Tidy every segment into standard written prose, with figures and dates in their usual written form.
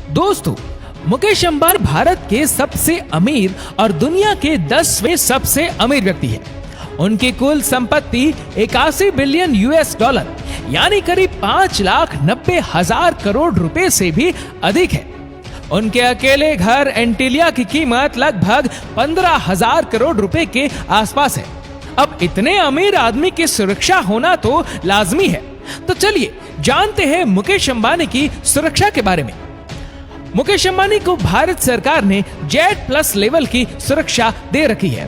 दोस्तों, मुकेश अंबानी भारत के सबसे अमीर और दुनिया के 10वें सबसे अमीर व्यक्ति हैं। उनकी कुल संपत्ति 81 बिलियन $, यानी करीब 5,90,000 करोड़ रुपए से भी अधिक है। उनके अकेले घर एंटीलिया की कीमत लगभग 15,000 करोड़ रुपए के आसपास है। अब इतने अमीर आदमी की सुरक्षा होना तो लाजमी है। तो चलिए जानते हैं मुकेश अंबानी की सुरक्षा के बारे में। मुकेश अंबानी को भारत सरकार ने Z+ लेवल की सुरक्षा दे रखी है।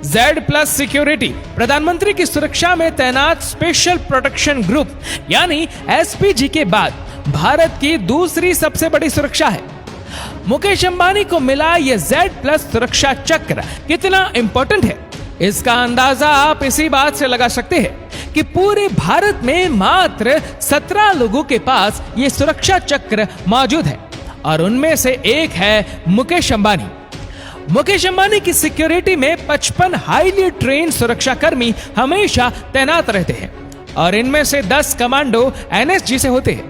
Z+ सिक्योरिटी प्रधानमंत्री की सुरक्षा में तैनात स्पेशल प्रोटेक्शन ग्रुप यानी SPG के बाद भारत की दूसरी सबसे बड़ी सुरक्षा है। मुकेश अंबानी को मिला यह Z+ सुरक्षा चक्र कितना इंपॉर्टेंट है, इसका अंदाजा आप इसी बात से लगा सकते हैं कि पूरे भारत में मात्र 17 लोगों के पास यह सुरक्षा चक्र मौजूद है और उनमें से एक है मुकेश अंबानी। मुकेश अंबानी की सिक्योरिटी में 55 हाईली ट्रेन सुरक्षा कर्मी हमेशा तैनात रहते हैं और इनमें से 10 कमांडो NSG से होते हैं।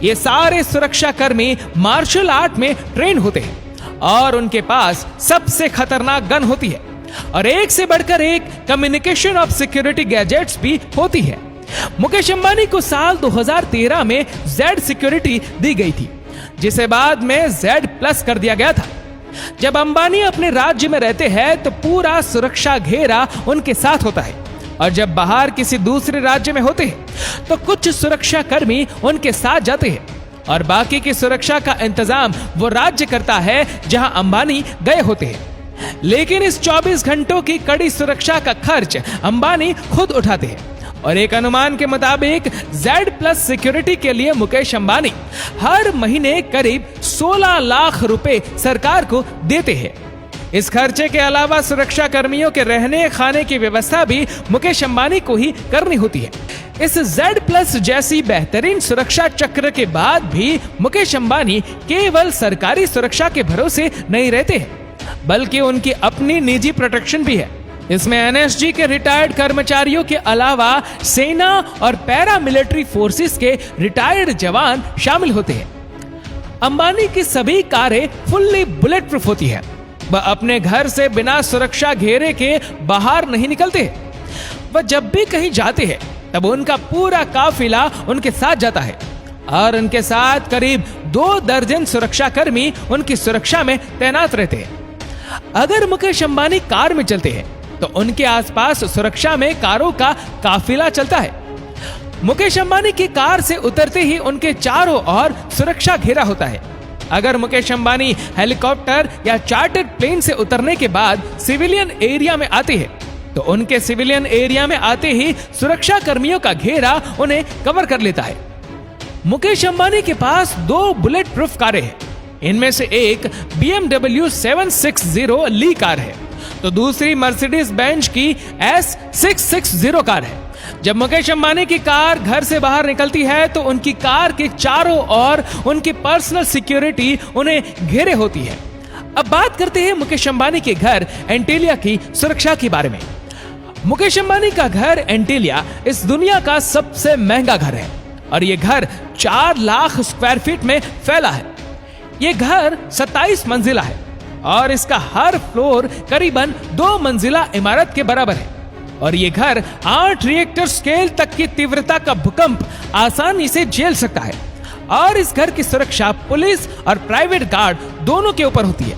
ये सारे सुरक्षा कर्मी मार्शल आर्ट में ट्रेन होते हैं और उनके पास सबसे खतरनाक गन होती है और एक से बढ़कर एक कम्युनिकेशन ऑफ सिक्योरिटी गैजेट्स भी होती है। मुकेश अंबानी को साल 2013 में Z सिक्योरिटी दी गई थी, जिसे बाद में Z+ कर दिया गया था। जब अंबानी अपने राज्य में रहते हैं तो पूरा सुरक्षा घेरा उनके साथ होता है और जब बाहर किसी दूसरे राज्य में होते हैं तो कुछ सुरक्षा कर्मी उनके साथ जाते हैं और बाकी की सुरक्षा का इंतजाम वो राज्य करता है जहां अंबानी गए होते हैं। लेकिन इस 24 घंटों की कड़ी सुरक्षा का खर्च अंबानी खुद उठाते हैं और एक अनुमान के मुताबिक Z+ सिक्योरिटी के लिए मुकेश अंबानी हर महीने करीब 16 लाख रुपए सरकार को देते हैं। इस खर्चे के अलावा सुरक्षा कर्मियों के रहने खाने की व्यवस्था भी मुकेश अंबानी को ही करनी होती है। इस Z+ जैसी बेहतरीन सुरक्षा चक्र के बाद भी मुकेश अंबानी केवल सरकारी सुरक्षा के भरोसे नहीं रहते हैं, बल्कि उनकी अपनी निजी प्रोटेक्शन भी है। इसमें NSG के रिटायर्ड कर्मचारियों के अलावा सेना और पैरामिलिट्री फोर्सेस के रिटायर्ड जवान शामिल होते हैं। अंबानी की सभी कारें फुल्ली बुलेट प्रूफ होती है। वह अपने घर से बिना सुरक्षा घेरे के बाहर नहीं निकलते। वह जब भी कहीं जाते हैं तब उनका पूरा काफिला उनके साथ जाता है और उनके साथ करीब 2 दर्जन सुरक्षा कर्मी उनकी सुरक्षा में तैनात रहते हैं। अगर मुकेश अंबानी कार में चलते हैं तो उनके आसपास सुरक्षा में कारों का काफिला चलता है। मुकेश अंबानी की कार से उतरते ही उनके चारों ओर सुरक्षा घेरा होता है। अगर मुकेश अंबानी हेलीकॉप्टर या चार्टर्ड प्लेन से उतरने के बाद सिविलियन एरिया में आते हैं तो उनके सिविलियन एरिया में आते ही सुरक्षा कर्मियों का घेरा उन्हें कवर कर लेता है। मुकेश अंबानी के पास 2 बुलेट प्रूफ कारें हैं। इनमें से एक BMW 760 ली कार है तो दूसरी मर्सिडीज बेंज की S660 कार है। जब मुकेश अंबानी की कार घर से बाहर निकलती है तो उनकी कार के चारों ओर उनकी पर्सनल सिक्योरिटी उन्हें घेरे होती है। अब बात करते हैं मुकेश अंबानी के घर एंटीलिया की सुरक्षा के बारे में। मुकेश अंबानी का घर एंटीलिया इस दुनिया का सबसे महंगा घर है और ये घर 4 लाख स्क्वायर फीट में फैला है। ये घर 27 मंजिला है और इसका हर फ्लोर करीबन 2 मंजिला इमारत के बराबर है और ये घर 8 रिएक्टर स्केल तक की तीव्रता का भूकंप आसानी से झेल सकता है और इस घर की सुरक्षा पुलिस और प्राइवेट गार्ड दोनों के ऊपर होती है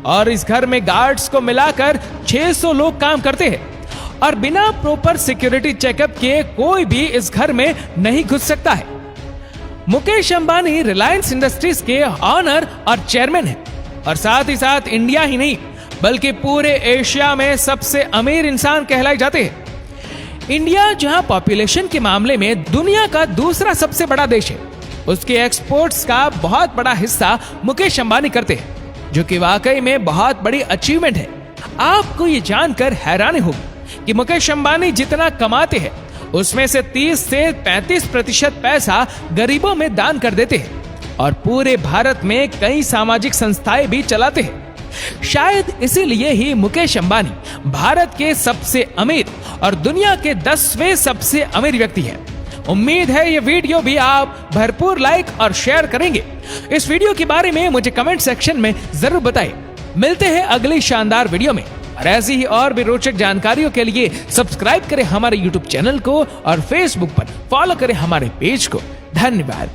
और इस घर में गार्ड्स को मिलाकर 600 लोग काम करते हैं और बिना प्रॉपर सिक्योरिटी चेकअप के कोई भी इस घर में नहीं घुस सकता है। मुकेश अंबानी रिलायंस इंडस्ट्रीज के ऑनर और चेयरमैन हैं और साथ ही साथ इंडिया ही नहीं बल्कि पूरे एशिया में सबसे अमीर इंसान कहलाए जाते हैं। इंडिया जहां पॉपुलेशन के मामले में दुनिया का दूसरा सबसे बड़ा देश है, उसके एक्सपोर्ट्स का बहुत बड़ा हिस्सा मुकेश अंबानी करते हैं, जो कि वाकई में बहुत बड़ी अचीवमेंट है। आपको ये जानकर हैरानी होगी कि मुकेश अंबानी जितना कमाते हैं उसमें से 30 से 35% पैसा गरीबों में दान कर देते हैं और पूरे भारत में कई सामाजिक संस्थाएं भी चलाते हैं। शायद इसीलिए ही मुकेश अंबानी भारत के सबसे अमीर और दुनिया के 10वें सबसे अमीर व्यक्ति हैं। उम्मीद है ये वीडियो भी आप भरपूर लाइक और शेयर करेंगे। इस वीडियो के बारे में मुझे कमेंट सेक्शन में जरूर बताएं। मिलते हैं अगली शानदार वीडियो में और ऐसी ही और भी रोचक जानकारियों के लिए सब्सक्राइब करें हमारे YouTube चैनल को और Facebook पर फॉलो करें हमारे पेज को। धन्यवाद।